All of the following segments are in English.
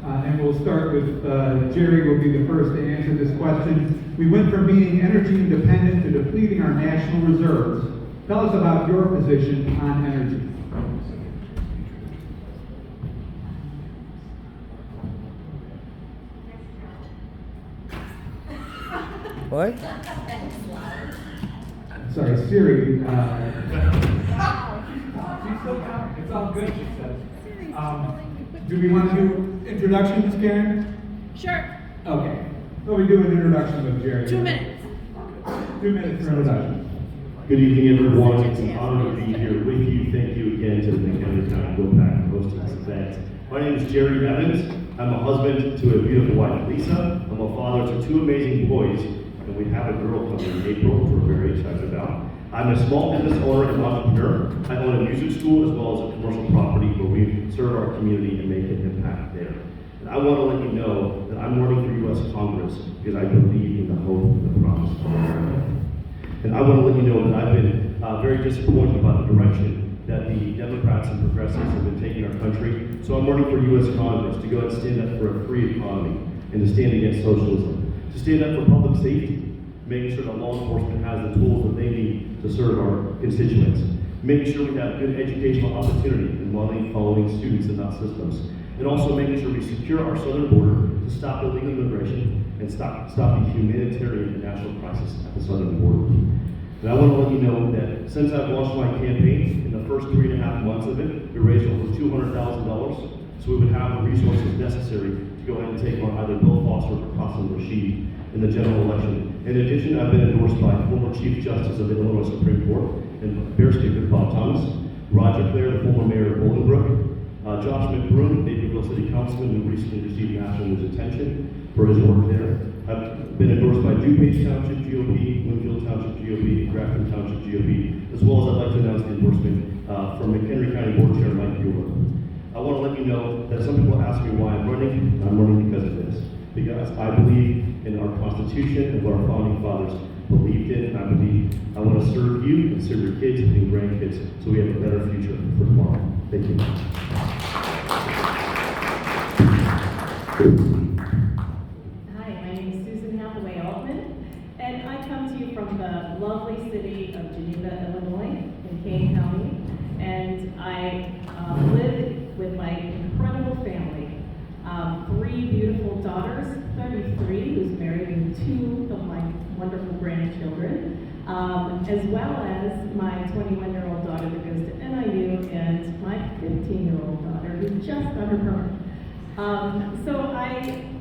And we'll start with Jerry will be the first to answer this question. We went from being energy independent to depleting our national reserves. Tell us about your position on energy. What? Sorry, Siri. It's all good, she says. Do we want to do introductions, Karen? Sure. Okay. So we do an introduction with Jerry. 2 minutes. 2 minutes for introduction. Good evening, everyone. It's an honor to be here with you. Thank you again to the McHenry County Go Pack for hosting this event. My name is Jerry Evans. I'm a husband to a beautiful wife, Lisa. I'm a father to 2 amazing boys, and we have a girl coming in April, which we're very excited about. I'm a small business owner and entrepreneur. I own a music school as well as a commercial property where we serve our community and make an impact there. And I want to let you know that I'm running for U.S. Congress because I believe in the hope and the promise of America. And I want to let you know that I've been very disappointed about the direction that the Democrats and progressives have been taking our country. So I'm running for U.S. Congress to go and stand up for a free economy and to stand against socialism, to stand up for public safety, making sure that law enforcement has the tools that they need to serve our constituents, making sure we have good educational opportunity and following students and not systems, and also making sure we secure our southern border to stop illegal immigration and stop the humanitarian and national crisis at the southern border. And I want to let you know that since I've launched my campaign, in the first 3.5 months of it, we raised over $200,000, so we would have the resources necessary to go ahead and take on either Bill Foster or Qasim Rashid in the general election. In addition, I've been endorsed by former Chief Justice of the Illinois Supreme Court and Bear Speaker Bob Thomas, Roger Clare, the former mayor of Bolingbrook, Josh McBroom, Naperville City Councilman, who recently received national news attention for his work there. I've been endorsed by DuPage Township GOP, Winfield Township GOP, and Grafton Township GOP, as well as I'd like to announce the endorsement from McHenry County Board Chair Mike Bueller. I want to let you know that some people ask me why I'm running. I'm running because of this. Because I believe in our Constitution and what our founding fathers believed in, and I want to serve you and serve your kids and grandkids so we have a better future for tomorrow. Thank you. Hi, my name is Susan Hathaway Altman, and I come to you from the lovely city of Geneva, Illinois, in Kane County, and I live with my incredible family. 3 beautiful daughters, 33, who's married, and 2 of my wonderful grandchildren, as well as my 21-year-old daughter that goes to NIU, and my 15-year-old daughter who just got her permit. So I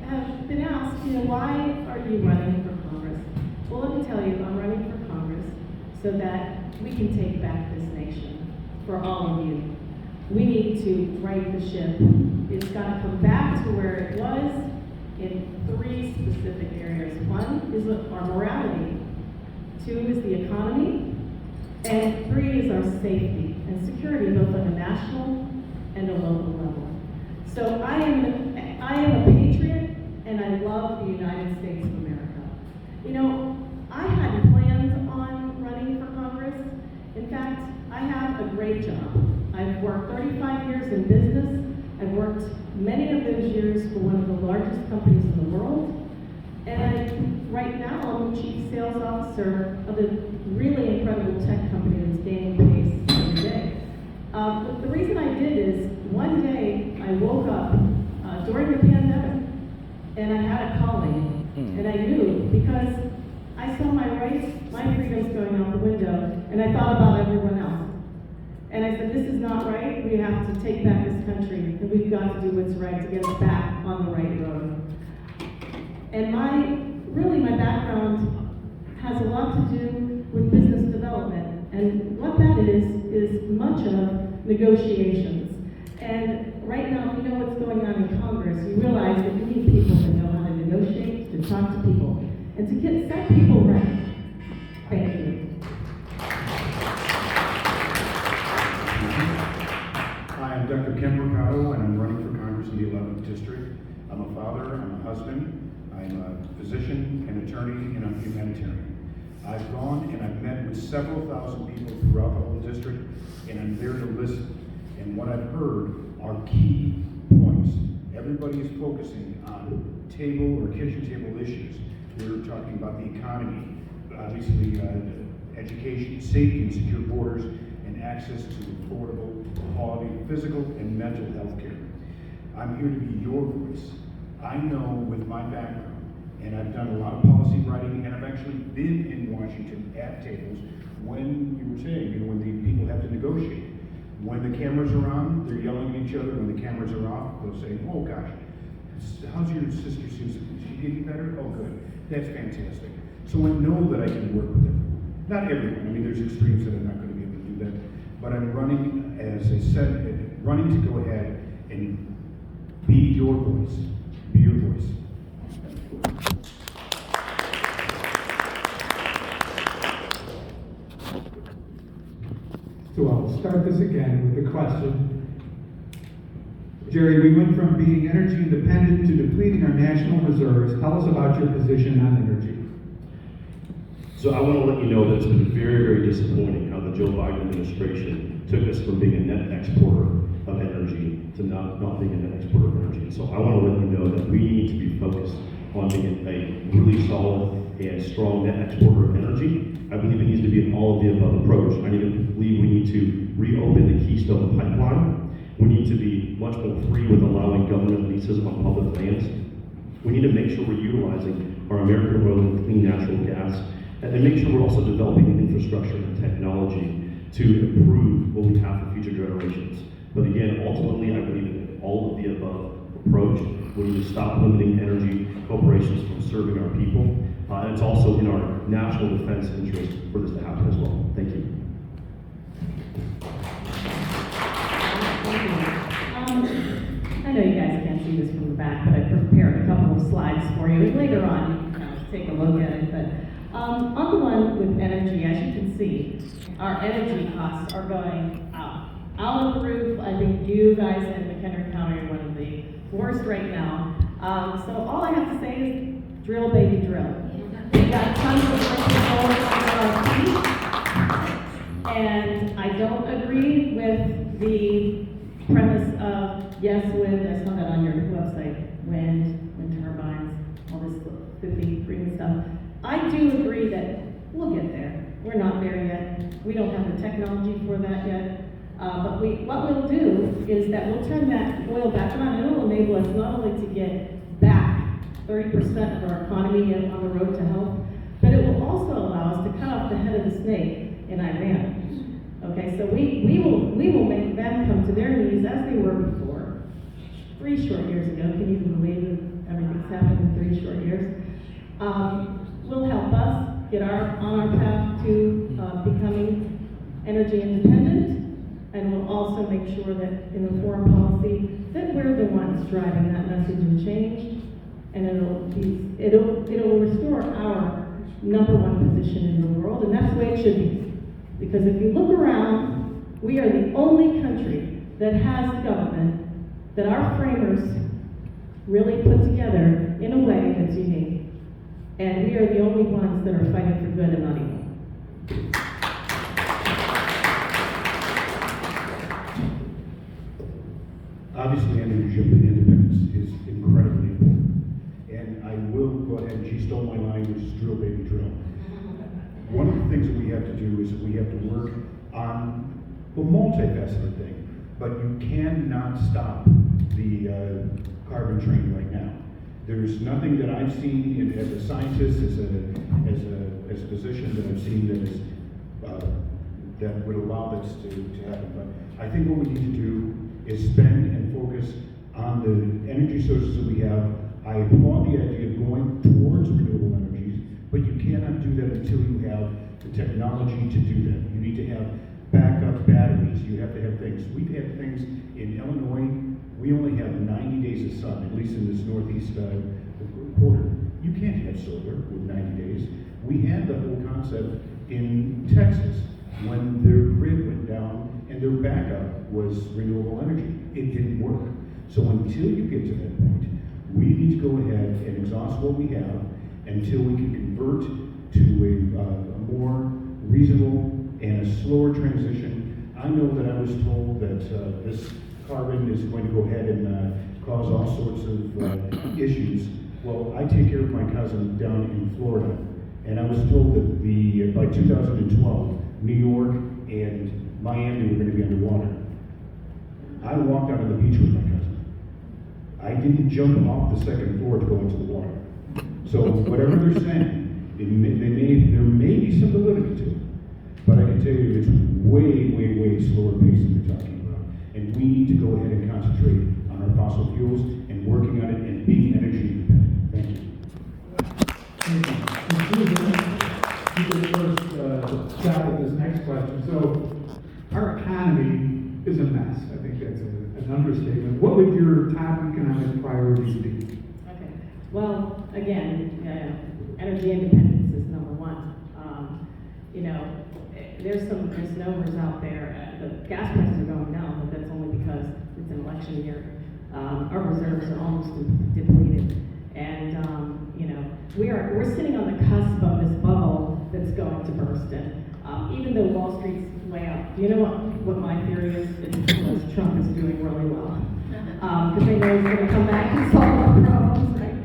have been asked, why are you running for Congress? Well, let me tell you, I'm running for Congress so that we can take back this nation for all of you. We need to right the ship. It's got to come back to where it was in 3 specific areas. 1 is our morality, 2 is the economy, and 3 is our safety and security, both on a national and a local level. So I am a patriot, and I love the United States of America. I hadn't planned on running for Congress. In fact, I have a great job. I've worked 35 years in business. I've worked many of those years for one of the largest companies in the world. And right now, I'm the chief sales officer of a really incredible tech company that's gaining pace every day. But the reason I did is, one day I woke up during the pandemic, and I had a calling, and I knew because I saw my rights, my freedoms going out the window, and I thought about everyone else. And I said, this is not right. We have to take back this country, and we've got to do what's right to get us back on the right road. And my background has a lot to do with business development. And what that is much of negotiations. And right now, if you know what's going on in Congress, you realize that you need people that know how to negotiate, to talk to people, and to set people right. Thank you. Hi, I'm Dr. Ken Mercado, and I'm running for Congress in the 11th District. I'm a father, I'm a husband, I'm a physician, an attorney, and I'm humanitarian. I've gone and I've met with several thousand people throughout the whole district, and I'm there to listen. And what I've heard are key points. everybody is focusing on table or kitchen table issues. We're talking about the economy, obviously, education, safety and secure borders, and access to affordable, quality, physical and mental health care. I'm here to be your voice. I know with my background, and I've done a lot of policy writing, and I've actually been in Washington at tables when you were saying, when the people have to negotiate. When the cameras are on, they're yelling at each other. When the cameras are off, they'll say, oh gosh, how's your sister Susan? Is she getting better? Oh good, that's fantastic. So I know that I can work with everyone. Not everyone, I mean there's extremes that I'm not going to be able to do that. But I'm running, as I said, running to go ahead and be your voice. Be your voice. So I'll start this again with the question. Jerry, we went from being energy independent to depleting our national reserves. Tell us about your position on energy. So I want to let you know that it's been very, very disappointing how the Joe Biden administration took us from being a net exporter of energy to not being a net exporter of energy. So I want to let you know that we need to be focused on being a really solid and strong net exporter of energy. I believe it needs to be an all of the above approach. I believe we need to reopen the Keystone Pipeline. We need to be much more free with allowing government leases on public lands. We need to make sure we're utilizing our American oil and clean natural gas, and make sure we're also developing the infrastructure and technology to improve what we have for future generations. But again, ultimately, I believe in all of the above approach. We need to stop limiting energy corporations from serving our people. And it's also in our national defense interest for this to happen as well. Thank you. I know you guys can't see this from the back, but I prepared a couple of slides for you. And later on, you can take a look at it. But on the one with energy, as you can see, our energy costs are going up. Out of the roof. I think you guys in McHenry County are one of the worst right now. So all I have to say is drill, baby, drill. We got tons of control under our feet. And I don't agree with the premise of, yes, wind, I saw that on your website, wind turbines, all this 53 stuff. I do agree that we'll get there. We're not there yet. We don't have the technology for that yet. But what we'll do is that we'll turn that oil back on, and it will enable us not only to get back 30% of our economy on the road to health, but it will also allow us to cut off the head of the snake in Iran. Okay, so we will make them come to their knees as they were before. 3 short years ago, can you even believe that everything's happened in 3 short years? Will help us get on our path to becoming energy independent, and will also make sure that in the foreign policy that we're the ones driving that message and change, and it'll restore our #1 position in the world, and that's the way it should be. Because if you look around, we are the only country that has government that our framers really put together in a way that's unique. And we are the only ones that are fighting for good and not evil. Obviously, energy independence is incredibly important. And I will go ahead, and she stole my line, which is drill, baby, drill. One of the things that we have to do is that we have to work on the multifaceted thing, but you cannot stop the carbon train right now. There's nothing that I've seen as a scientist, as a physician, that I've seen that is that would allow this to happen. But I think what we need to do is spend and focus on the energy sources that we have. I applaud the idea of going towards renewable energies, but you cannot do that until you have the technology to do that. You need to have backup batteries. You have to have things. We've had things in Illinois. We only have 90 days of sun, at least in this northeast quarter. You can't have solar with 90 days. We had the whole concept in Texas when their grid went down and their backup was renewable energy. It didn't work. So until you get to that point, we need to go ahead and exhaust what we have until we can convert to a more reasonable and a slower transition. I know that I was told that this carbon is going to go ahead and cause all sorts of issues. Well, I take care of my cousin down in Florida, and I was told that by 2012, New York and Miami were going to be underwater. I walked out on the beach with my cousin. I didn't jump off the second floor to go into the water. So whatever they're saying, there may be some validity to it, but I can tell you it's way slower pace than they're talking about. And we need to go ahead and concentrate on our fossil fuels and working on it and being energy independent. Thank you. You did first shot at this next question. So, our economy is a mess. I think that's an understatement. What would your top economic priorities be? Okay. Well, again, energy independence is number one. There's numbers out there. The gas prices are going down, but that's only because it's an election year. Our reserves are almost depleted, and we're sitting on the cusp of this bubble that's going to burst. And even though Wall Street's way up, do you know what my theory is? It's because Trump is doing really well, because they know he's going to come back and solve our problems, right?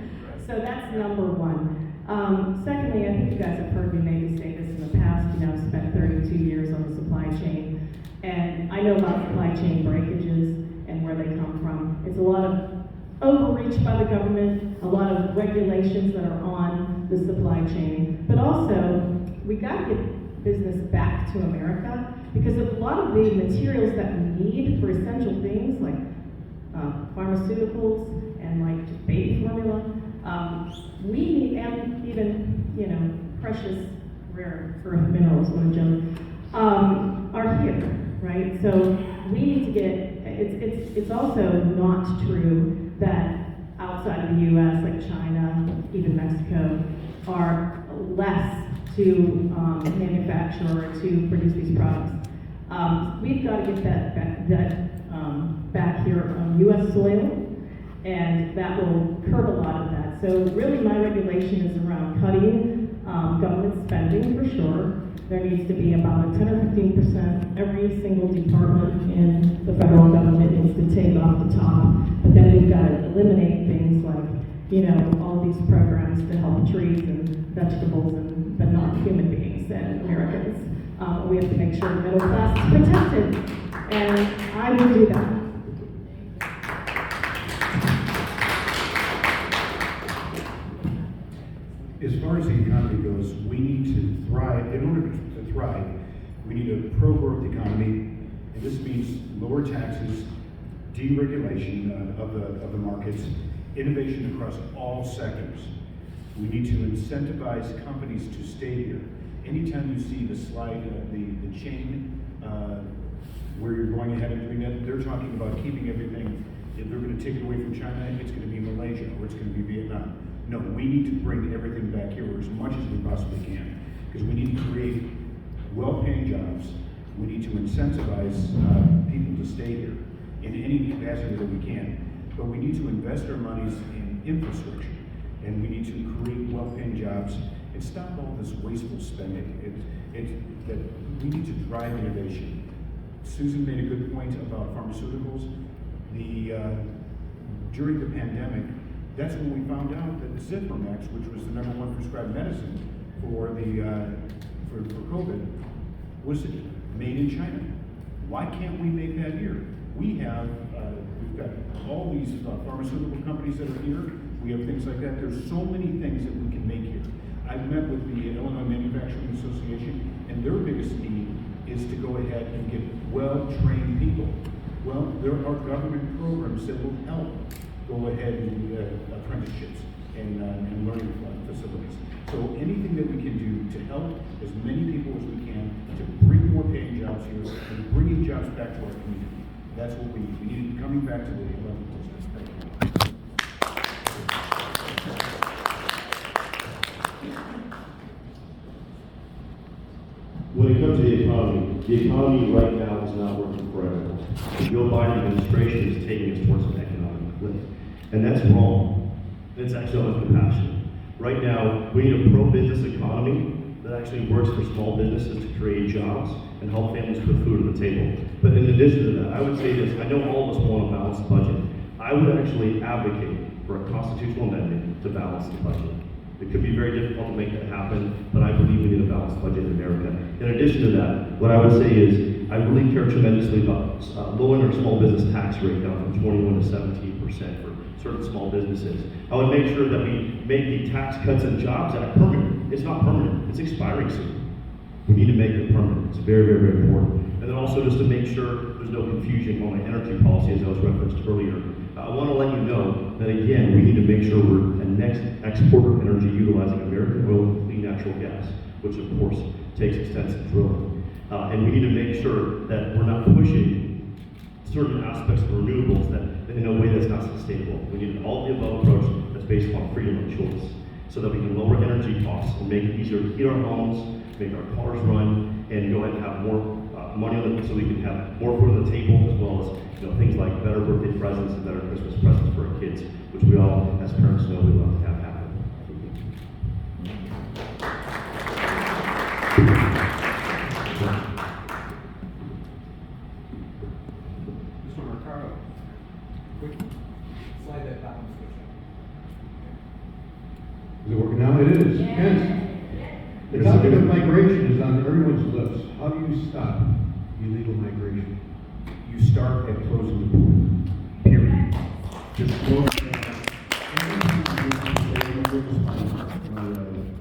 So that's number one. Secondly, I think you guys have heard me maybe say this in the past. I've spent 32 years on the supply chain, and I know about supply chain breakages and where they come from. It's a lot of overreach by the government, a lot of regulations that are on the supply chain, but also we got to get business back to America, because a lot of the materials that we need for essential things like pharmaceuticals and like just baby formula, we need, and even precious rare earth minerals, what a joke, are here, right? So we need to get. It's also not true that outside of the U.S., like China, even Mexico, are less to manufacture or to produce these products. We've got to get that back here on U.S. soil, and that will curb a lot of that. So really my regulation is around cutting government spending for sure. There needs to be about a 10 or 15%. Every single department in the federal government needs to take off the top. But then we've got to eliminate things like, all these programs to help trees and vegetables, but not human beings and Americans. We have to make sure the middle class is protected, and I will do that. As far as the economy goes, we need to thrive. In order to thrive, we need a pro-growth economy, and this means lower taxes, deregulation of the markets, innovation across all sectors. We need to incentivize companies to stay here. Anytime you see the slide, the chain where you're going ahead and doing that, they're talking about keeping everything. If they're going to take it away from China, it's going to be Malaysia or it's going to be Vietnam. No, we need to bring everything back here as much as we possibly can, because we need to create well-paying jobs. We need to incentivize people to stay here in any capacity that we can. But we need to invest our monies in infrastructure, and we need to create well-paying jobs and stop all this wasteful spending. That we need to drive innovation. Susan made a good point about pharmaceuticals. During the pandemic, that's when we found out that Zithromax, which was the #1 prescribed medicine for COVID, was made in China. Why can't we make that here? We've got all these pharmaceutical companies that are here. We have things like that. There's so many things that we can make here. I've met with the Illinois Manufacturing Association, and their biggest need is to go ahead and get well-trained people. Well, there are government programs that will help go ahead and do apprenticeships and learning facilities. So anything that we can do to help as many people as we can to bring more paying jobs here and bringing jobs back to our community. That's what we need. We need coming back to the 11th district. Thank you. When it comes to the economy right now is not working for everyone. The Joe Biden administration is taking us towards an economic cliff. And that's wrong. It's actually uncompassionate. Right now, we need a pro-business economy that actually works for small businesses to create jobs and help families put food on the table. But in addition to that, I would say this, I know all of us want a balanced budget. I would actually advocate for a constitutional amendment to balance the budget. It could be very difficult to make that happen, but I believe we need a balanced budget in America. In addition to that, what I would say is, I really care tremendously about lowering our small business tax rate down from 21 to 17% for certain small businesses. I would make sure that we make the Tax Cuts and Jobs Act permanent. It's not permanent, it's expiring soon. We need to make it permanent. It's very, very, very important. And then also just to make sure there's no confusion on my energy policy, as I was referenced earlier. I want to let you know that, again, we need to make sure we're a next exporter of energy utilizing American oil and clean natural gas, which of course takes extensive drilling. And we need to make sure that we're not pushing certain aspects of renewables that in a way that's not sustainable. We need an all-of-the-above approach that's based upon freedom of choice, so that we can lower energy costs and make it easier to heat our homes, make our cars run, and go ahead and have more money on it, so we can have more food on the table, as well as things like better birthday presents and better Christmas presents for our kids, which we all, as parents, know we love to have happen. Mr. Mercado. Quick, slide that button switch Is it working now? It is. Yes. The topic of migration is on everyone's lips. How do you stop illegal migration? You start at closing the border, period. Just close it.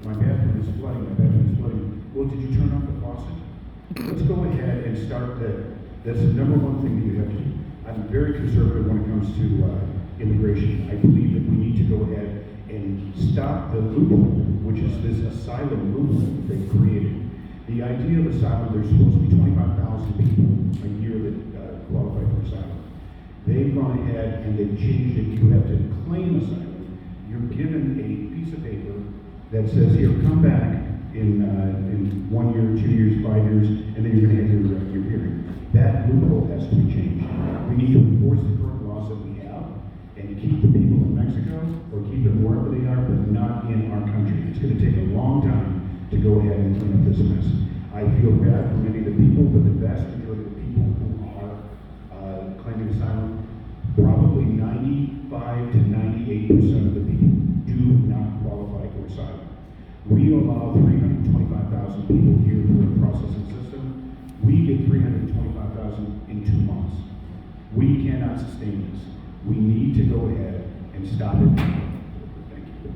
My bathroom is flooding. Well, did you turn off the faucet? Let's go ahead and start there. That's the number one thing that you have to do. I'm very conservative when it comes to immigration. I believe that we need to go ahead and stop the loophole, which is this asylum loophole that they created. The idea of asylum, there's supposed to be 25,000 people a year that qualify for asylum. They've gone ahead and they've changed it. You have to claim asylum. You're given a piece of paper that says, here, come back in 1 year, 2 years, 5 years, and then you're going to have your hearing. That loophole has to be changed. We need to enforce the current laws that we have and keep the people in Mexico or keep them wherever they are, but not in our country. It's going to take a long time to go ahead and clean up this mess. I feel bad for many of the people, but the vast majority of the people who are claiming asylum, probably 95 to 98% of the people do not qualify for asylum. We allow 325,000 people here through the processing system. We get 325,000 in 2 months. We cannot sustain this. We need to go ahead and stop it. Thank you.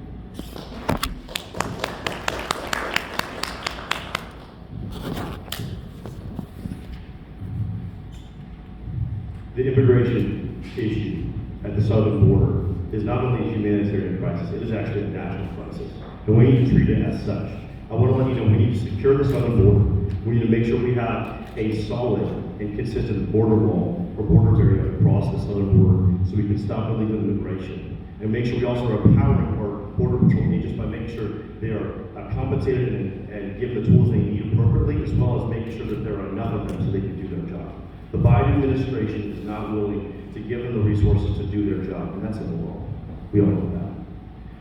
The immigration issue at the southern border is not only a humanitarian crisis, it is actually a national crisis. And we need to treat it as such. I want to let you know we need to secure the southern border. We need to make sure we have a solid and consistent border wall or border barrier across the southern border so we can stop illegal immigration. And make sure we also are empowering our border patrol agents by making sure they are compensated and given the tools they need appropriately, as well as making sure that there are enough of them so they can do their job. The Biden administration is not willing to give them the resources to do their job, and that's immoral. We all know that.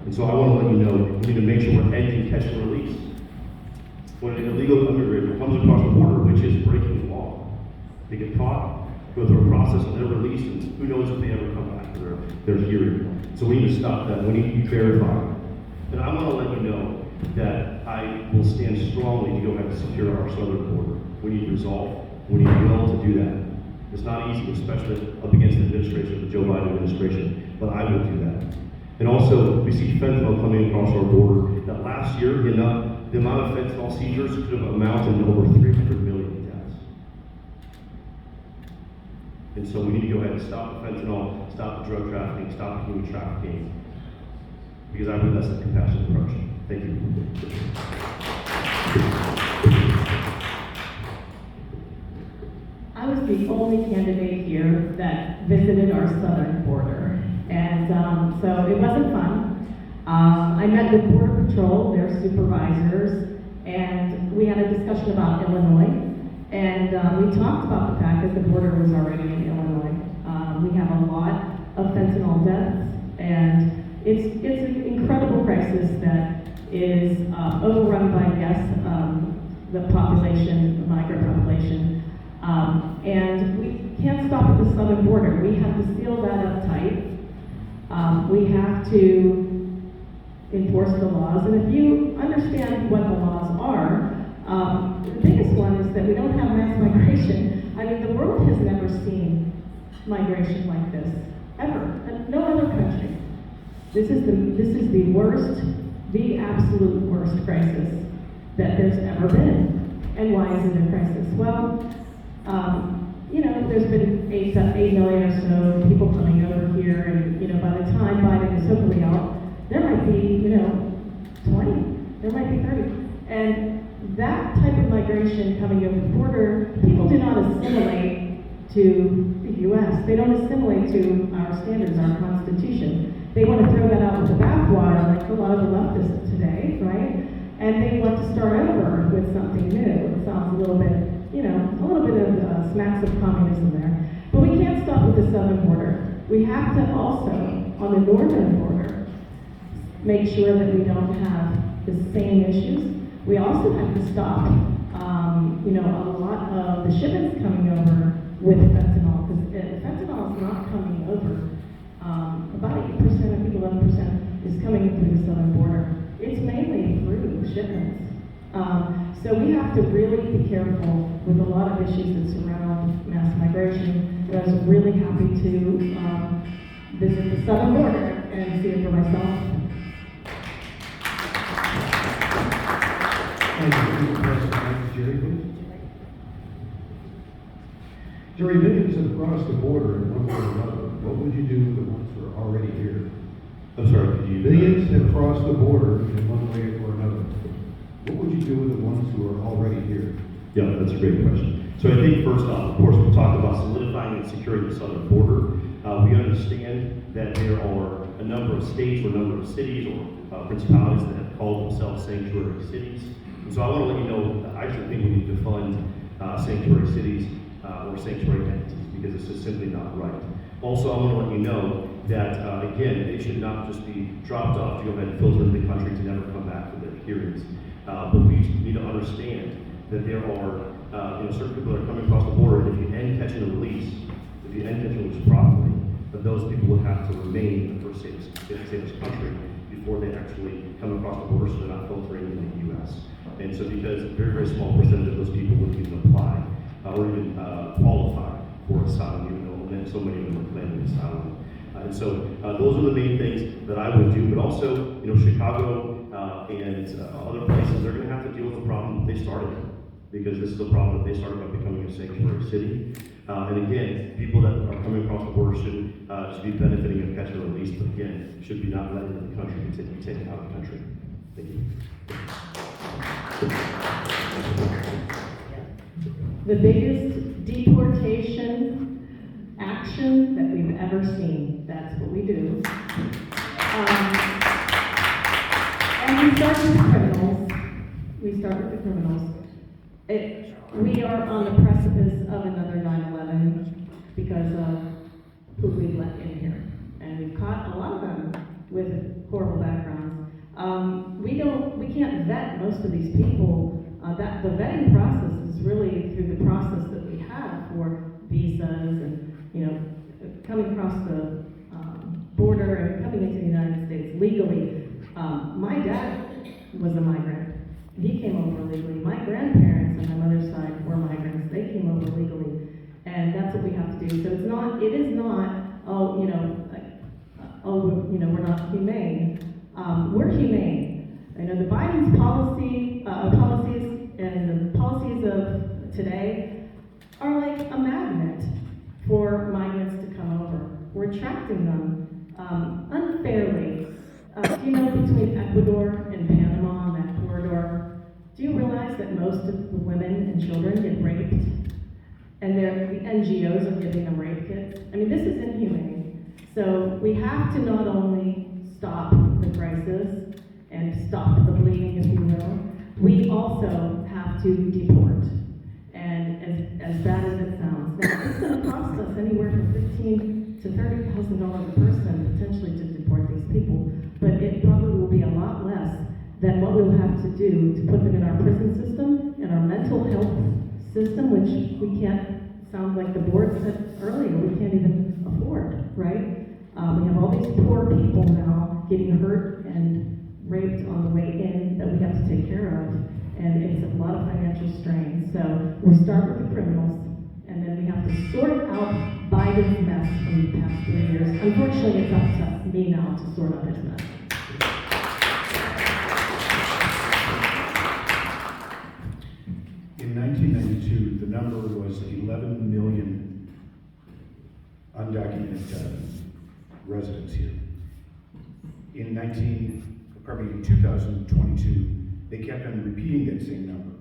And so I want to let you know, we need to make sure we're ending catch and release. When an illegal immigrant comes across the border, which is breaking the law, they get caught, go through a process, and they're released, and who knows if they ever come back to their hearing. So we need to stop that. We need to verify. And I want to let you know that I will stand strongly to go ahead and secure our southern border. We need resolve. We need will to do that. It's not easy, especially up against the administration, the Joe Biden administration, but I will do that. And also, we see fentanyl coming across our border. That last year, the amount of fentanyl seizures could have amounted to over 300 million deaths. And so we need to go ahead and stop the fentanyl, stop the drug trafficking, stop the human trafficking, because I believe that's the compassionate approach. Thank you. I was the only candidate here that visited our southern border, and so it wasn't fun. I met with Border Patrol, their supervisors, and we had a discussion about Illinois, and we talked about the fact that the border was already in Illinois. We have a lot of fentanyl deaths, and it's an incredible crisis that is overrun by, yes, the population, the migrant population. And we can't stop at the southern border. We have to seal that up tight We have to enforce the laws, and if you understand what the laws are, the biggest one is that we don't have mass migration. I mean, the world has never seen migration like this, ever, and no other country. This is the worst, the absolute worst crisis that there's ever been. And why is it a crisis? Well, there's been 8 million or so people coming over here, and, by the time Biden is hopefully out, there might be, 20, there might be 30. And that type of migration coming over the border, people do not assimilate to the U.S. They don't assimilate to our standards, our Constitution. They want to throw that out with the bathwater, like a lot of the leftists today, right? And they want to start over with something new. It sounds a little bit of smacks of communism there. But we can't stop with the southern border. We have to also, on the northern border, make sure that we don't have the same issues. We also have to stop, a lot of the shipments coming over with fentanyl, because fentanyl is not coming over. About 8% of people, 11% is coming through the southern border. It's mainly through shipments. So we have to really be careful with a lot of issues that surround mass migration. And I was really happy to visit the southern border and see it for myself. Jerry, millions have crossed the border in one way or another. What would you do with the ones who are already here? I'm sorry, could you? Millions have crossed the border in one way or another. What would you do with the ones who are already here? Yeah, that's a great question. So I think first off, of course, we talked about solidifying and securing the southern border. We understand that there are a number of states or a number of cities or principalities that have called themselves sanctuary cities. And so I want to let you know that I actually think we need to fund sanctuary cities or sanctuary entities, because it's just simply not right. Also, I want to let you know that, again, they should not just be dropped off to go ahead and filter into the country to never come back for their hearings. But we need to understand that there are certain people that are coming across the border, and if you end catch and release, properly, that those people would have to remain in the first state of this country before they actually come across the border, so they're not filtering into the U.S. And so because a very, very small percentage of those people wouldn't even apply or even qualify for asylum, even though so many of them are claiming asylum. And so those are the main things that I would do. But also, Chicago and other places, they're going to have to deal with the problem that they started, because this is a problem that they started by becoming a sanctuary city. And again, people that are coming across the border shouldn't just be benefiting of catch and release, but again, should be not let into the country and be taken out of the country. Thank you. The biggest deportation action that we've ever seen. That's what we do. And we start with the criminals. We are on the precipice of another 9/11 because of who we've let in here. And we've caught a lot of them with horrible backgrounds. We can't vet most of these people. The vetting process is really through the process that we have for visas and, coming across the border and coming into the United States legally. My dad was a migrant. He came over legally. My grandparents on my mother's side were migrants. They came over legally. And that's what we have to do. So it is not, we're not humane. We're humane. The Biden's policies and the policies of today are like a magnet for migrants to come over. We're attracting them unfairly. Between Ecuador and Panama, and that corridor, do you realize that most of the women and children get raped? And the NGOs are giving them rape kits? This is inhumane. So we have to not only stop the crisis and stop the bleeding, if you will, we also have to deport. And as bad as it sounds, now it's going to cost us anywhere from $15,000 to $30,000 a person potentially to deport these people, but it probably will be a lot less than what we'll have to do to put them in our prison system, in our mental health system, which we can't, sound like the board said earlier, we can't even afford, right? We have all these poor people now getting hurt and raped on the way in that we have to take care of, and it's a lot of financial strain. So we'll start with the criminals, and then we have to sort out Biden's mess from the past 3 years. Unfortunately, it's up to me now to sort out his mess. In 1992, the number was 11 million undocumented residents here. In 2022, they kept on repeating that same number.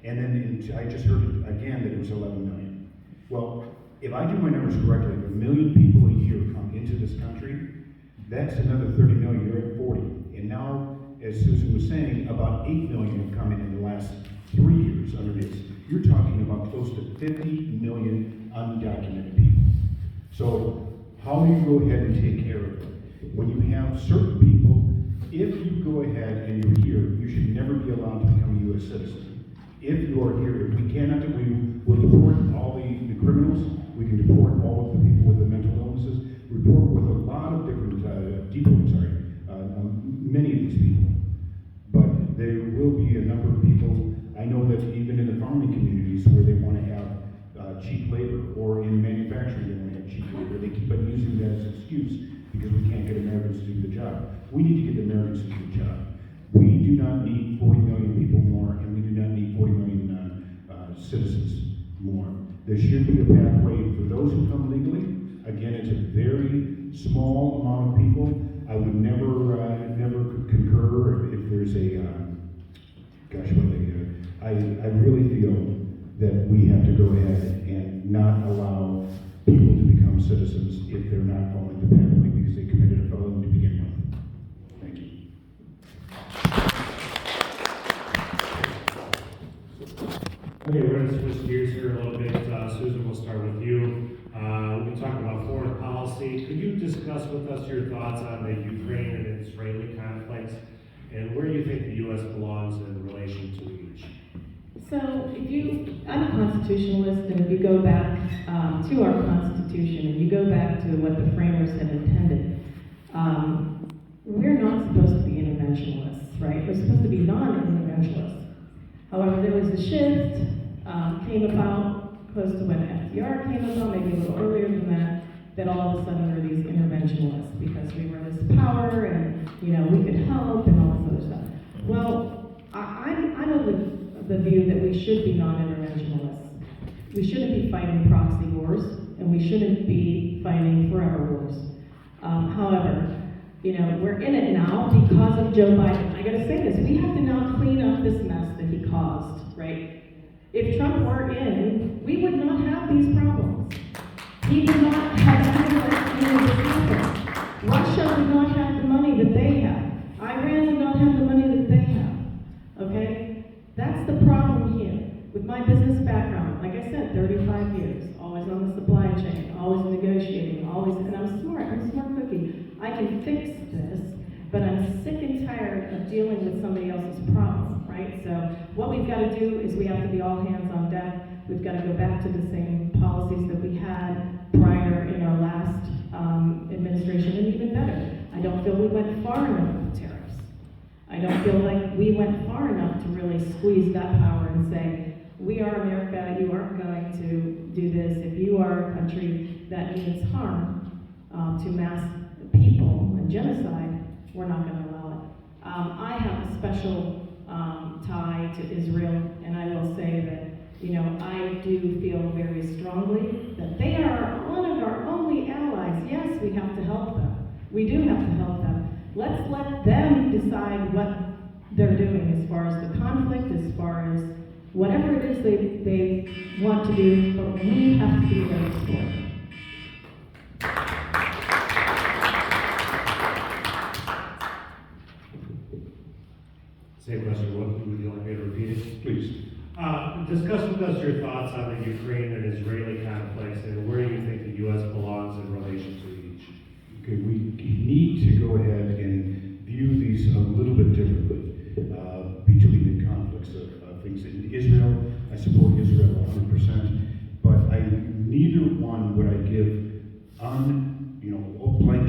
And then I just heard it again that it was 11 million. Well, if I do my numbers correctly, if 1 million people a year come into this country, that's another 30 million, you're at 40. And now, as Susan was saying, about 8 million have come in the last 3 years under this. You're talking about close to 50 million undocumented people. So how do you go ahead and take care of them? When you have certain people, if you go ahead and you're here, you should never be allowed to become a U.S. citizen. If you are here, if we cannot, we will deport all the criminals, we can deport all of the people with the mental illnesses, deport with a lot of different, many of these people. But there will be a number of people, I know that even in the farming communities where they want to have cheap labor, or in manufacturing they want to have cheap labor, they keep on using that as an excuse because we can't get Americans to do the job. We need to get the Americans to do the job. We do not need 40 million people more, and we do not need 40 million citizens more. There should be a pathway for those who come legally. Again, it's a very small amount of people. I would never concur if there's a, I really feel that we have to go ahead and not allow people to become citizens if they're not following the pathway because they committed a felony to begin with. Thank you. Okay, we're going to switch gears here a little bit. Susan, we'll start with you. We talked about foreign policy. Could you discuss with us your thoughts on the Ukraine and Israeli conflicts, and where you think the U.S. belongs in relation to each? So I'm a constitutionalist, and if you go back to our Constitution, and you go back to what the framers had intended, we're not supposed to be interventionists, right? We're supposed to be non-interventionists. However, there was a shift, came about close to when FDR came about, maybe a little earlier than that all of a sudden were these interventionists because we were this power and, we could help and all this other stuff. Well, I'm of the view that we should be non-interventionists. We shouldn't be fighting proxy wars, and we shouldn't be fighting forever wars. However, we're in it now because of Joe Biden. I gotta say this, we have to now clean up this mess that he caused, right? If Trump were in, we would not have these problems. He did not have any of this happen. Russia did not have the money that they have. Iran did not have the money that they have. Okay? That's the problem here. With my business background, like I said, 35 years, always on the supply chain, always negotiating, and I'm a smart cookie. I can fix this, but I'm sick and tired of dealing with somebody else's problems, right? So what we've got to do is we have to be all hands on deck. We've got to go back to the same policies that we had prior in our last administration, and even better. I don't feel we went far enough with tariffs. I don't feel like we went far enough to really squeeze that power and say, we are America, you aren't going to do this. If you are a country that means harm to mass people and genocide, we're not going to allow it. I have a special tie to Israel, and I will say that, I do feel very strongly that they are one of our only allies. Yes, we have to help them. We do have to help them. Let's let them decide what they're doing as far as the conflict, as far as whatever it is they want to do, but we have to be there to support them. Same question, what would you like me to repeat it? Please. Discuss with us your thoughts on the Ukraine and Israeli conflicts and where you think the U.S. belongs in relation to each. Okay, we need to go ahead and view these a little bit differently between the conflicts of things. In Israel, I support Israel 100%, but neither one would I give blank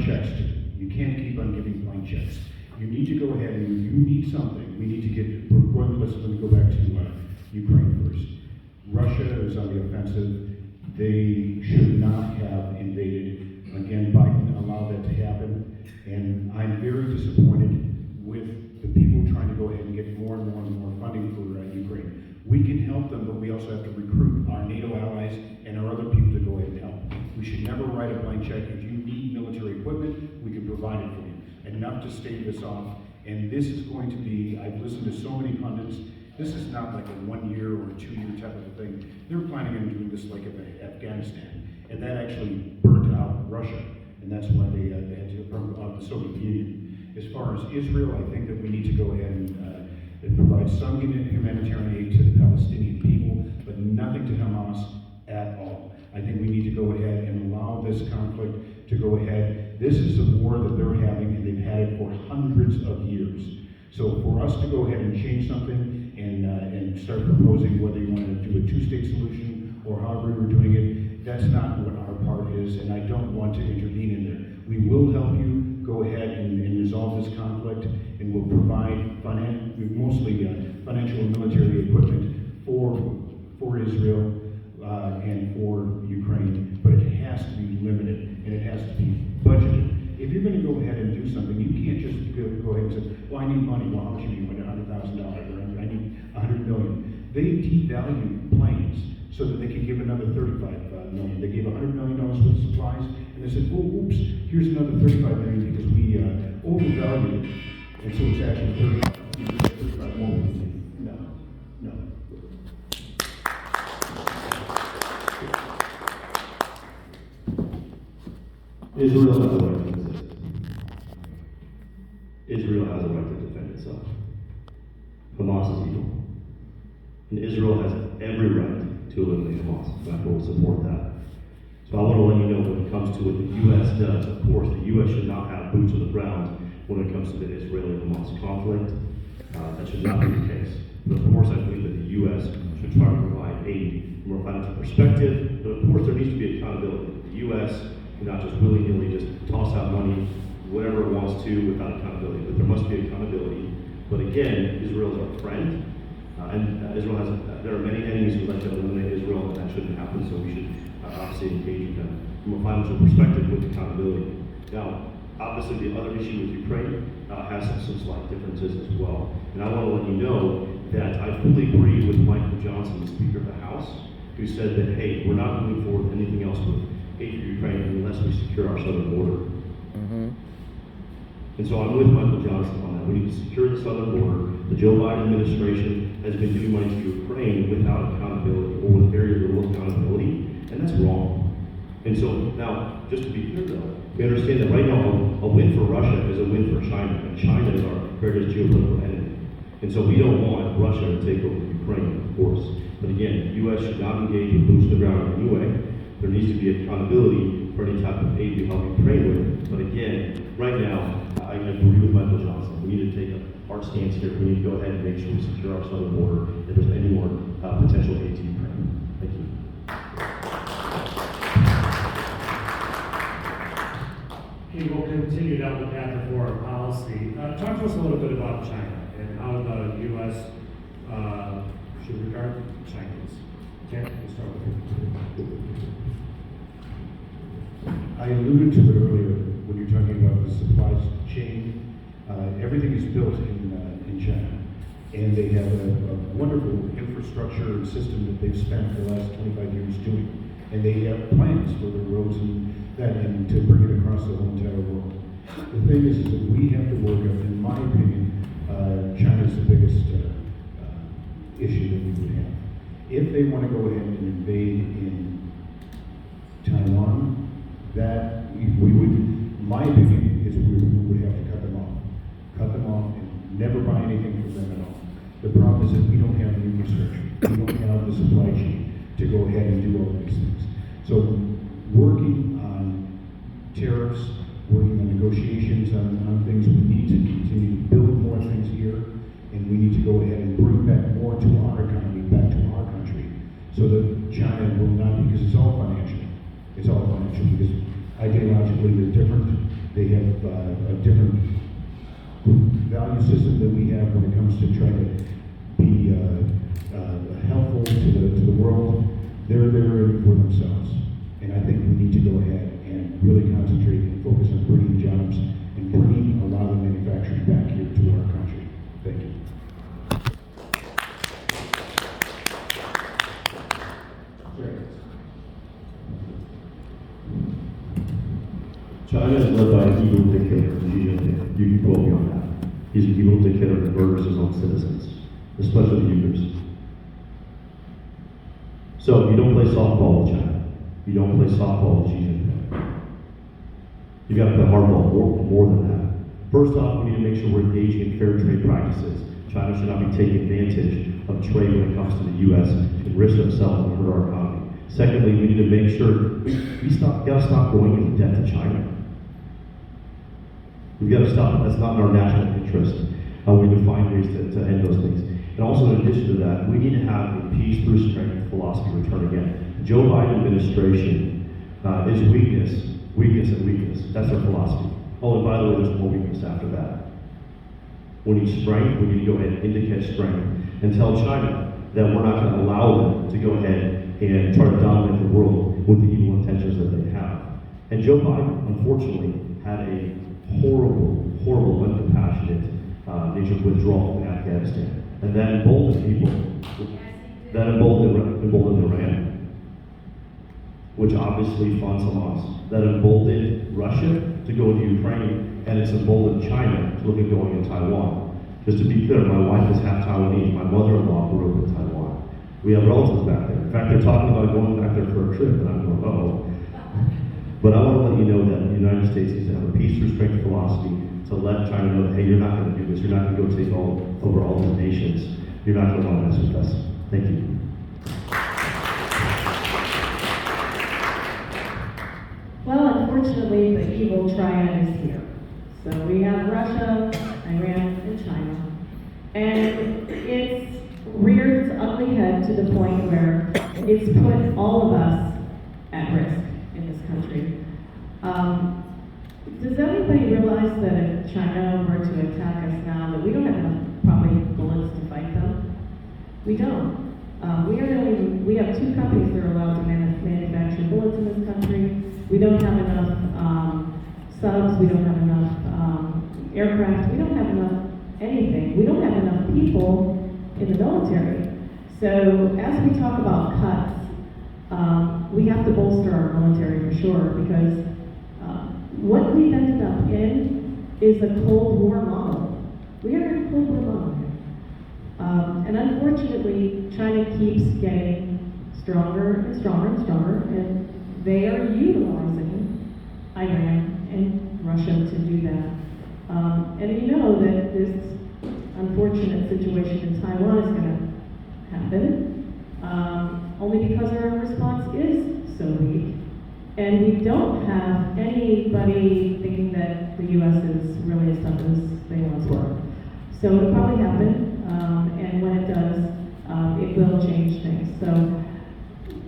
you need to go ahead and if you need something, we need to get, let me go back to Ukraine first. Russia is on the offensive. They should not have invaded. Again, Biden allowed that to happen. And I'm very disappointed with the people trying to go ahead and get more and more and more funding for Ukraine. We can help them, but we also have to recruit our NATO allies and our other people to go ahead and help. We should never write a blank check. If you need military equipment, we can provide it for you. Enough to stave this off. And this is going to be, I've listened to so many pundits, this is not like a 1 year or a 2 year type of a thing. They're planning on doing this like in Afghanistan. And that actually burnt out Russia. And that's why they had to burn out the Soviet Union. As far as Israel, I think that we need to go ahead and provide some humanitarian aid to the Palestinian people, but nothing to Hamas at all. I think we need to go ahead and allow this conflict to go ahead. This is a war that they're having, and they've had it for hundreds of years. So for us to go ahead and change something and start proposing whether you want to do a two-state solution or however we're doing it, that's not what our part is, and I don't want to intervene in there. We will help you go ahead and resolve this conflict, and we'll provide mostly financial and military equipment for Israel and for Ukraine, but it has to be limited and it has to be budgeted. If you're going to go ahead and do something, you can't just go ahead and say, well, I need money. Well, how much do you need? $100,000 or I need $100 million. They devalued planes so that they could give another $35 million. They gave $100 million worth of supplies, and they said, oh, oops, here's another $35 million because we overvalued it, and so it's actually $35 million. No. Israel has a right to exist. Israel has a right to defend itself. Hamas is evil. And Israel has every right to eliminate Hamas. And I will support that. So I want to let you know when it comes to what the U.S. does, of course, the U.S. should not have boots on the ground when it comes to the Israeli-Hamas conflict. That should not be the case. But of course, I believe that the U.S. should try to provide aid from a financial perspective. But of course, there needs to be accountability. The U.S. cannot just willy-nilly just toss out money, whatever it wants to, without accountability. But there must be accountability. But again, Israel is our friend. Israel has, there are many enemies who would like to eliminate Israel, and that shouldn't happen, so we should obviously engage with them from a financial perspective with accountability. Now, obviously, the other issue with Ukraine has some slight differences as well. And I want to let you know that I fully agree with Michael Johnson, the Speaker of the House, who said that, hey, we're not moving forward with anything else with aid for Ukraine unless we secure our southern border. And so I'm with Michael Johnson on that. We need to secure the southern border. The Joe Biden administration has been giving money to Ukraine without accountability or with very little accountability, and that's wrong. And so now, just to be clear though, we understand that right now a win for Russia is a win for China, and China is our greatest geopolitical enemy. And so we don't want Russia to take over Ukraine, of course. But again, the U.S. should not engage with boots on the ground in any way. There needs to be accountability for any type of aid we help Ukraine with. But again, right now, I agree with Michael Johnson. We need to take a hard stance here. We need to go ahead and make sure we secure our southern border if there's any more potential aid to Ukraine. Thank you. Okay, we'll continue down the path of foreign policy. Talk to us a little bit about China and how the U.S. Should regard Chinese. Ken, we'll start with you. I alluded to it earlier when you're talking about the supply chain. Everything is built in China, and they have a wonderful infrastructure and system that they've spent the last 25 years doing, and they have plans for the roads and that, and to bring it across the whole entire world. The thing is that we have to work on, in my opinion, China's the biggest issue that we would have. If they want to go ahead and invade in Taiwan, that we would, my opinion is we would have to cut them off. Cut them off and never buy anything from them at all. The problem is that we don't have the infrastructure. We don't have the supply chain to go ahead and do all these things. So working on tariffs, working on negotiations on things, we need to continue to build more things here, and we need to go ahead and bring back more to our economy, back to our country, so that China will not, because it's all financial. It's all financial because ideologically they're different. They have a different the system that we have when it comes to trying to be helpful to the world, they're there for themselves. And I think we need to go ahead and really concentrate and focus on bringing jobs and bringing a lot of manufacturing back here to our country. Thank you. China is led by an evil dictator, Xi Jinping. You can quote me on that. He's an evil dictator that murders his own citizens, especially the Uyghurs. So you don't play softball with China. You don't play softball with Xi Jinping. You got to play hardball, more than that. First off, we need to make sure we're engaging in fair trade practices. China should not be taking advantage of trade when it comes to the U.S. to enrich themselves and hurt our economy. Secondly, we need to make sure we gotta stop going into debt to China. We've got to stop it. That's not in our national interest. We need to find ways to end those things. And also, in addition to that, we need to have a peace through strength philosophy return again. Joe Biden administration is weakness, and weakness. That's our philosophy. Oh, and by the way, there's more weakness after that. We need strength. We need to go ahead and indicate strength and tell China that we're not going to allow them to go ahead and try to dominate the world with the evil intentions that they have. And Joe Biden, unfortunately, had a horrible, uncompassionate nature of withdrawal from Afghanistan. And that emboldened people. That emboldened Iran, which obviously funds Hamas. That emboldened Russia to go into Ukraine, and it's emboldened China to look at going into Taiwan. Just to be clear, my wife is half Taiwanese. My mother-in-law grew up in Taiwan. We have relatives back there. In fact, they're talking about going back there for a trip, and I'm going, uh-oh. But I want to let you know that the United States needs to have a peace through strength philosophy to let China know that, hey, you're not going to do this. You're not going to go take over all these nations. You're not going to want to mess with us. Thank you. Well, unfortunately, the evil triad is here. So we have Russia, Iran, and China. And it's reared its ugly head to the point where it's put all of us at risk in this country. Does everybody realize that if China were to attack us now, that we don't have enough probably bullets to fight them? We don't. We have two companies that are allowed to manufacture bullets in this country. We don't have enough subs. We don't have enough aircraft. We don't have enough anything. We don't have enough people in the military. So as we talk about cuts, we have to bolster our military for sure, because what we've ended up in is a Cold War model. We are in a Cold War model here. And unfortunately, China keeps getting stronger and stronger and stronger, and they are utilizing Iran and Russia to do that. And you know that this unfortunate situation in Taiwan is going to happen, only because our response is so weak. And we don't have anybody thinking that the U.S. is really as tough as they once were. So it'll probably happen, and when it does, it will change things. So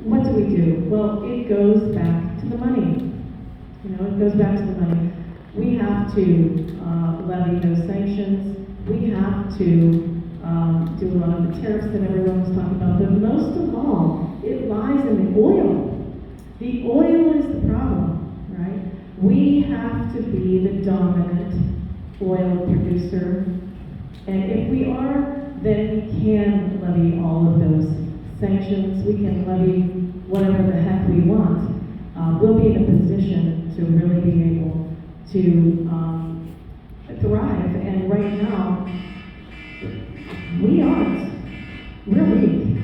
what do we do? Well, it goes back to the money. You know, it goes back to the money. We have to levy those sanctions. We have to do a lot of the tariffs that everyone was talking about. But most of all, it lies in the oil. The oil is the problem, right? We have to be the dominant oil producer. And if we are, then we can levy all of those sanctions. We can levy whatever the heck we want. We'll be in a position to really be able to thrive. And right now, we aren't. We're weak.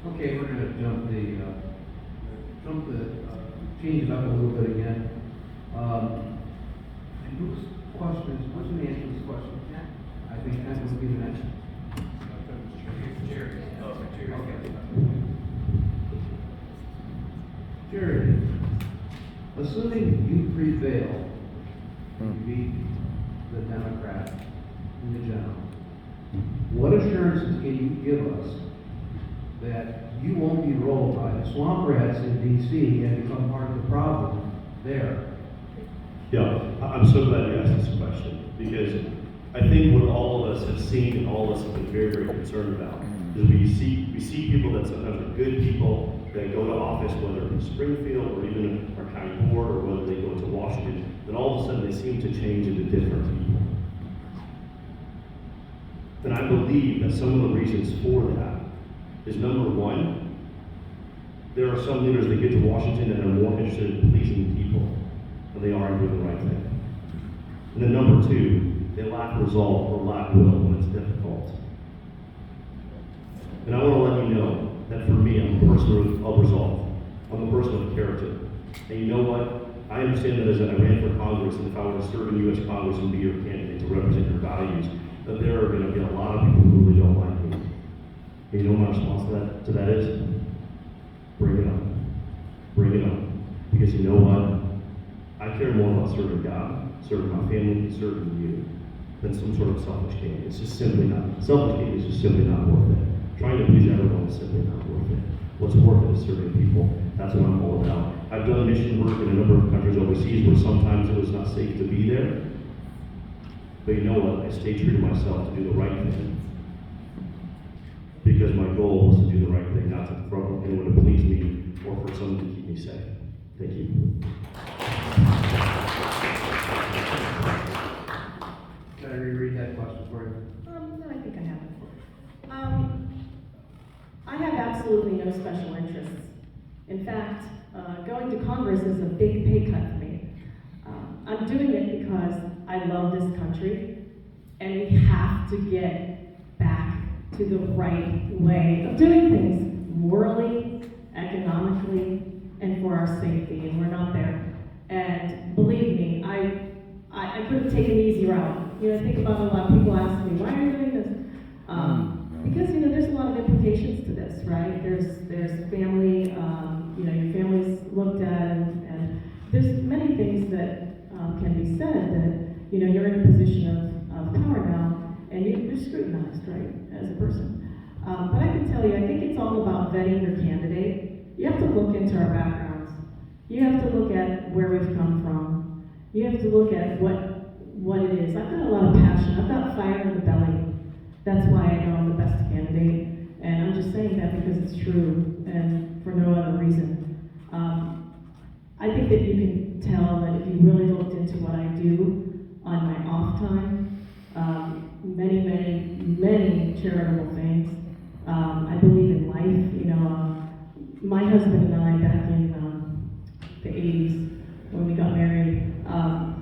Okay, we're gonna change it up a little bit again. And whose question is, who's gonna answer this question? I think that would be the next. Jerry. Okay. Jerry, assuming you prevail, you beat the Democrat in the general, what assurances can you give us that you won't be rolled by the swamp rats in DC and become part of the problem there. Yeah, I'm so glad you asked this question, because I think what all of us have seen and all of us have been very, very concerned about is we see people that sometimes are good people that go to office, whether in Springfield or even our county board, or whether they go to Washington, then all of a sudden they seem to change into different people. And I believe that some of the reasons for that is, number one, there are some leaders that get to Washington and are more interested in pleasing people than they are in doing the right thing. And then number two, they lack resolve or lack will when it's difficult. And I want to let you know that for me, I'm a person of resolve. I'm a person of character. And you know what? I understand that as I ran for Congress, and if I were to serve in U.S. Congress and be your candidate to represent your values, that there are going to be a lot of people who really don't like me. And you know what my response to that is? Bring it up. Bring it up. Because you know what? I care more about serving God, serving my family, serving you, than some sort of selfish gain. It's just simply not. Selfish gain is just simply not worth it. Trying to please everyone is simply not worth it. What's worth it is serving people. That's what I'm all about. I've done mission work in a number of countries overseas where sometimes it was not safe to be there. But you know what? I stay true to myself to do the right thing. Because my goal was to do the right thing, not to throw anyone to please me or for someone to keep me safe. Thank you. Can I reread that question for you? No, I think I have it. I have absolutely no special interests. In fact, going to Congress is a big pay cut for me. I'm doing it because I love this country, and we have to get back to the right way of doing things, morally, economically, and for our safety, and we're not there. And believe me, I could have taken the easy route. You know, I think about a lot of people ask me, why are you doing this? Because, you know, there's a lot of implications to this, right? There's family, you know, your family's looked at, and there's many things that can be said that, you know, you're in a position of power now, and you're scrutinized, right, as a person. But I can tell you, I think it's all about vetting your candidate. You have to look into our backgrounds. You have to look at where we've come from. You have to look at what it is. I've got a lot of passion. I've got fire in the belly. That's why I know I'm the best candidate. And I'm just saying that because it's true and for no other reason. I think that you can tell that if you really looked into what I do on my off time, many, many, many charitable things. I believe in life. You know, my husband and I, back in the 80s, when we got married,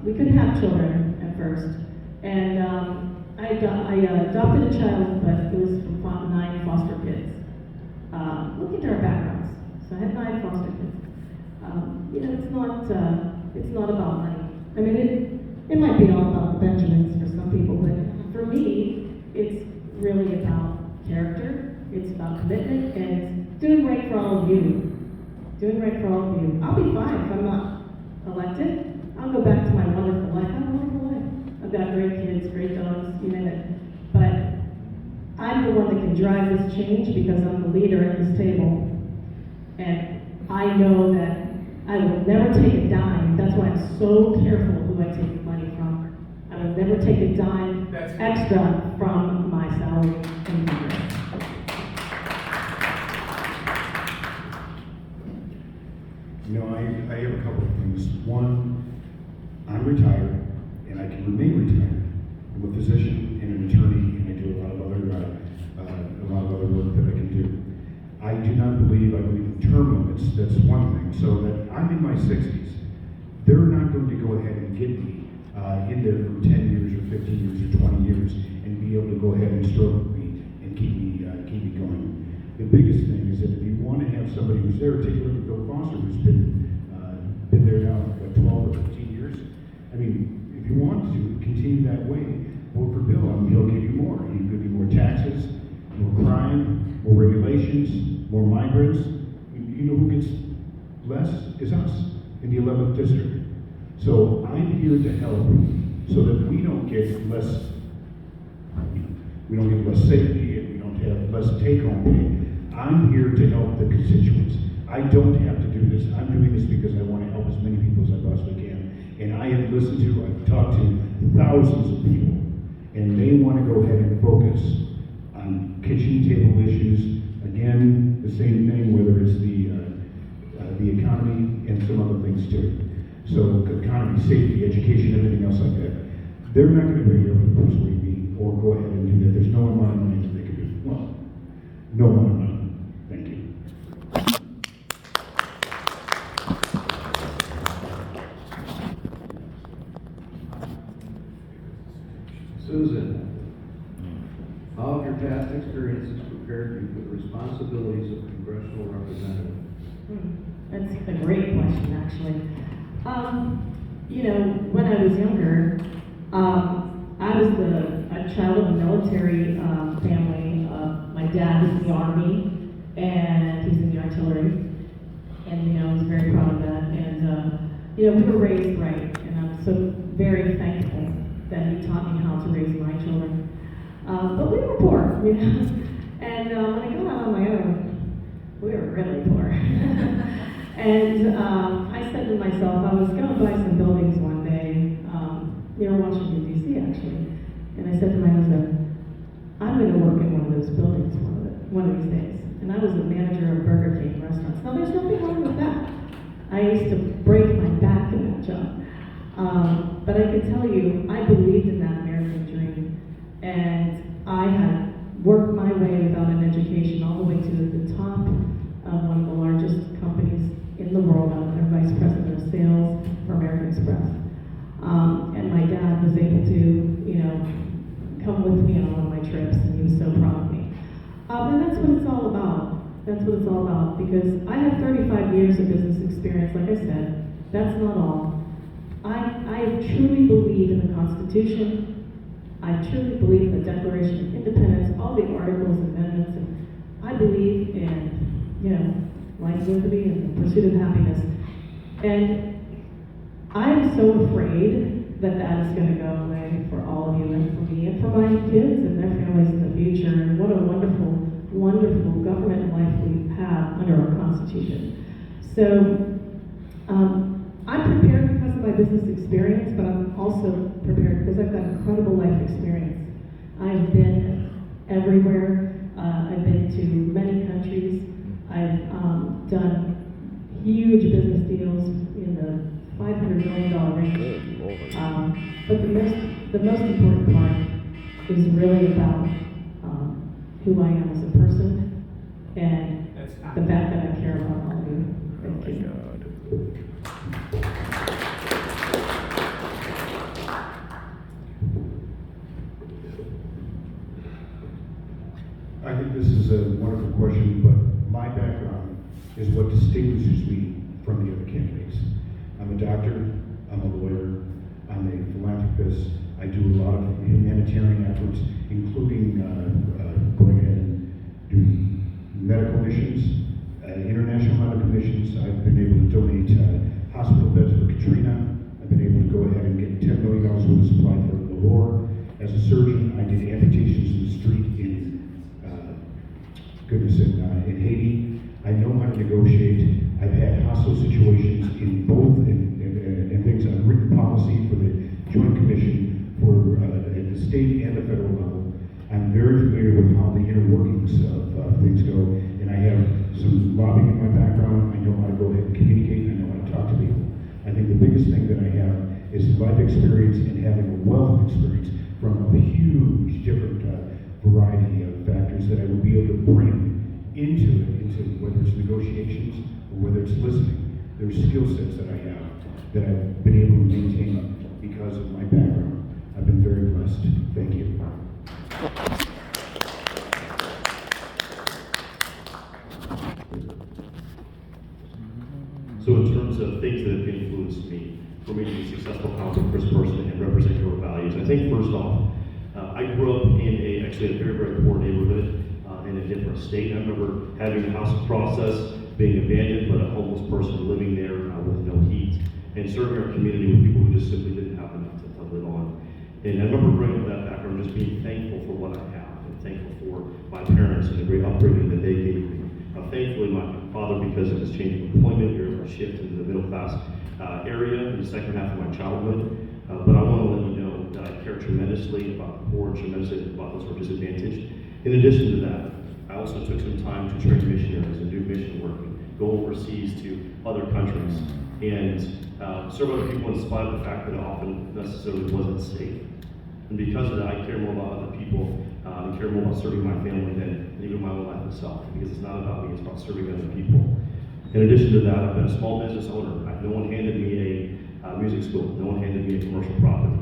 we couldn't have children at first. And I adopted a child, but it was from 9 foster kids. Look into our backgrounds. So I had 9 foster kids. You know, it's not about money. I mean, it might be all about the Benjamins for some people, but for me, it's really about character. It's about commitment, and it's doing right for all of you. Doing right for all of you. I'll be fine if I'm not elected. I'll go back to my wonderful life. I have a wonderful life. I've got great kids, great dogs, you name it. But I'm the one that can drive this change because I'm the leader at this table. And I know that I will never take a dime. That's why I'm so careful who I take money from. I will never take a dime extra from my salary in Congress. You know, I have a couple of things. One, I'm retired, and I can remain retired. I'm a physician and an attorney, and I do a lot of other work that I can do. I believe in term limits. That's one thing. So that I'm in my 60s, they're not going to go ahead and get me in there for 10 years or 15 years or 20 years and be able to go ahead and stroke me and keep me going. The biggest thing is that if you want to have somebody who's there, take a look at Bill Foster, who's been there now for 12 or 15 years. I mean, if you want to continue that way, vote for Bill. I mean, he'll give you more. He'll give you more taxes, more crime, more regulations, more migrants. You know who gets less is us in the 11th district. So I'm here to help so that we don't get less safety and we don't have less take-home pay. I'm here to help the constituents. I don't have to do this. I'm doing this because I want to help as many people as I possibly can. And I have listened to, I've talked to thousands of people, and they want to go ahead and focus on kitchen table issues. Again, the same thing, whether it's the economy and some other things too. So economy, safety, education, everything else like that. They're not going to be able to persuade me or go ahead and do that. There's no amount of money that they can do. Well, no amount of money. Thank you. Susan, how have your past experiences prepared you for the responsibilities of congressional representative? That's a great question, actually. When I was younger, I was a child of a military family. My dad was in the Army, and he's in the artillery, and I was very proud of that. And we were raised right, and I'm so very thankful that he taught me how to raise my children. But we were poor, and when I got out on my own, we were really poor. And I said to myself, I was going to buy some buildings one day, near Washington, D.C. actually. And I said to my husband, I'm going to work in one of those buildings one of these days. And I was a manager of Burger King restaurants. Now, there's nothing wrong with that. I used to break my back in that job. But I can tell you, I believed in that American dream. And I had worked my way without an education all the way to the top of one of the largest companies in the world. I was their vice president of sales for American Express. And my dad was able to, come with me on all of my trips, and he was so proud of me. And that's what it's all about. That's what it's all about, because I have 35 years of business experience, like I said. That's not all. I truly believe in the Constitution. I truly believe in the Declaration of Independence, all the articles, amendments, and I believe in, life, liberty, and the pursuit of happiness. And I'm so afraid that that is going to go away for all of you and for me and for my kids and their families in the future. And what a wonderful, wonderful government life we have under our Constitution. So I'm prepared because of my business experience, but I'm also prepared because I've got incredible life experience. I've been everywhere. I've been to many countries. I've done huge business deals in the $500 million range. But the most important part is really about who I am as a person and the fact that I care about all of you. Thank you. I think this is a wonderful question, but my background is what distinguishes me from the other candidates. I'm a doctor, I'm a lawyer, I'm a philanthropist. I do a lot of humanitarian efforts, including going ahead and doing medical missions, international medical missions. I've been able to donate hospital beds for Katrina. I've been able to go ahead and get $10 million worth of supply for the war. As a surgeon, I did amputations in the street in Haiti. I know how to negotiate. I've had hostile situations in both and things. I've written policy for the Joint Commission for at the state and the federal level. I'm very familiar with how the inner workings of things go, and I have some lobbying in my background. I know how to go ahead and communicate. I know how to talk to people. I think the biggest thing that I have is life experience and having a wealth of experience from a huge different variety of factors that I will be able to bring into whether it's negotiations or whether it's listening. There's skill sets that I have that I've been able to maintain because of my background. I've been very blessed. Thank you. So in terms of things that have influenced me for me to be a successful congressperson and represent your values, I think first off, I grew up in actually a very, very poor neighborhood in a different state. I remember having the house process being abandoned, but a homeless person living there with no heat, and serving our community with people who just simply didn't have enough to live on. And I remember bringing up that background, just being thankful for what I have, and thankful for my parents and the great upbringing that they gave me. Thankfully, my father, because of his change of employment, we were able to shift into the middle class area in the second half of my childhood. But I want to let you know that I care tremendously about the poor, tremendously about those who are disadvantaged. In addition to that, I also took some time to train missionaries and do mission work and go overseas to other countries and serve other people in spite of the fact that it often necessarily wasn't safe. And because of that, I care more about other people and care more about serving my family than even my own life itself, because it's not about me, it's about serving other people. In addition to that, I've been a small business owner. No one handed me a music school. No one handed me a commercial property.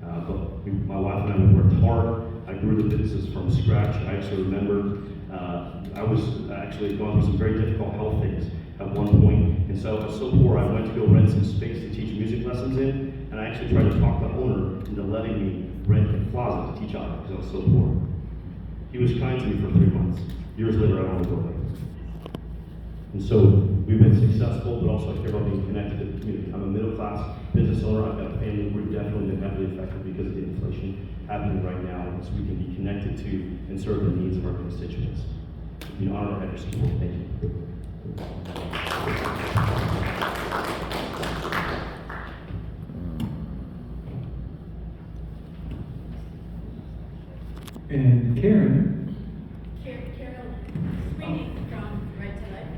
But my wife and I, we worked hard. I grew the business from scratch. I actually remember I was actually going through some very difficult health things at one point. And so I was so poor, I went to go rent some space to teach music lessons in. And I actually tried to talk the owner into letting me rent a closet to teach out because I was so poor. He was kind to me for 3 months. Years later, I don't want to go there. And so we've been successful, but also I care about being connected to the community. I'm a middle class business owner. I've got a family. We've definitely been heavily affected because of the inflation happening right now. And so we can be connected to and serve the needs of our constituents. You know, honor and have your support. Thank you. And Karen. Carol Sweeney from Right to Life.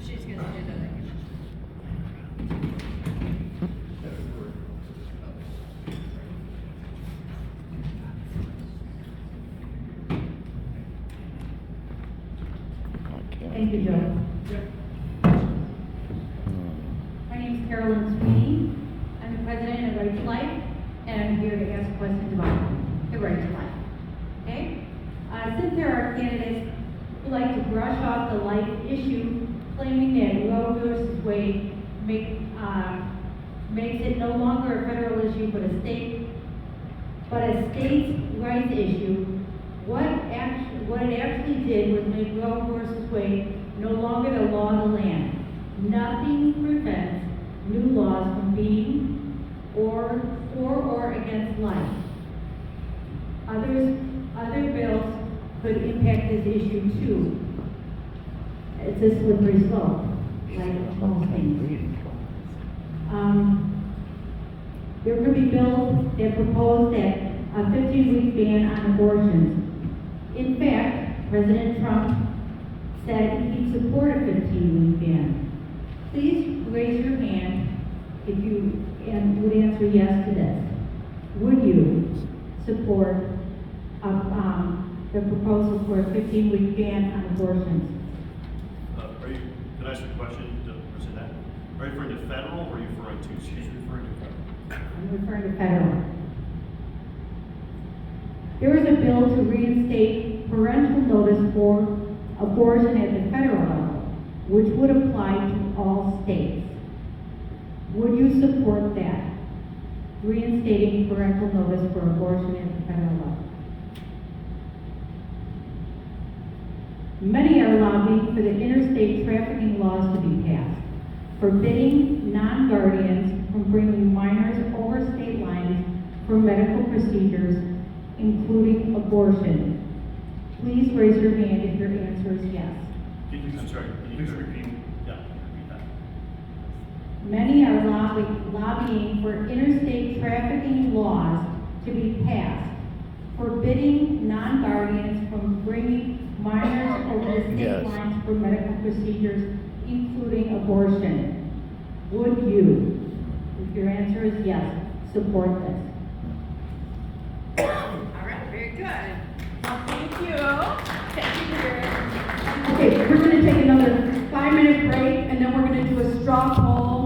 She's gonna do the thing. Thank you, Joe. My name is Carolyn Sweeney. I'm the president of Right to Life, and I'm here to ask questions about the Right to Life. Okay? Since there are candidates who like to brush off the life issue, claiming that Roe versus Wade makes it no longer a federal issue but a state's rights issue, what it actually did was make Roe versus Wade no longer the law of the land. Nothing prevents new laws from being for or against life. Other bills could impact this issue too. It's a slippery slope, like most things. There could be bills that propose that a 15-week ban on abortions. In fact, President Trump said he'd support a 15-week ban. Please raise your hand if you would answer yes to this. Would you support the proposal for a 15-week ban on abortions? Can I ask a question to present that? Are you referring to federal or are you referring to, she's referring to federal? I'm referring to federal. There is a bill to reinstate parental notice for abortion at the federal level, which would apply to all states. Would you support that? Reinstating parental notice for abortion at the federal level. Many are lobbying for the interstate trafficking laws to be passed, forbidding non-guardians from bringing minors over state lines for medical procedures, including abortion. Please raise your hand if your answer is yes. I'm sorry, can you just repeat? Yeah, repeat that. Many are lobbying for interstate trafficking laws to be passed, forbidding non-guardians from bringing minors over the state lines for medical procedures, including abortion. Would you, if your answer is yes, support this? All right, very good. Well, thank you. Thank you, Karen. Okay, we're going to take another 5-minute break, and then we're going to do a straw poll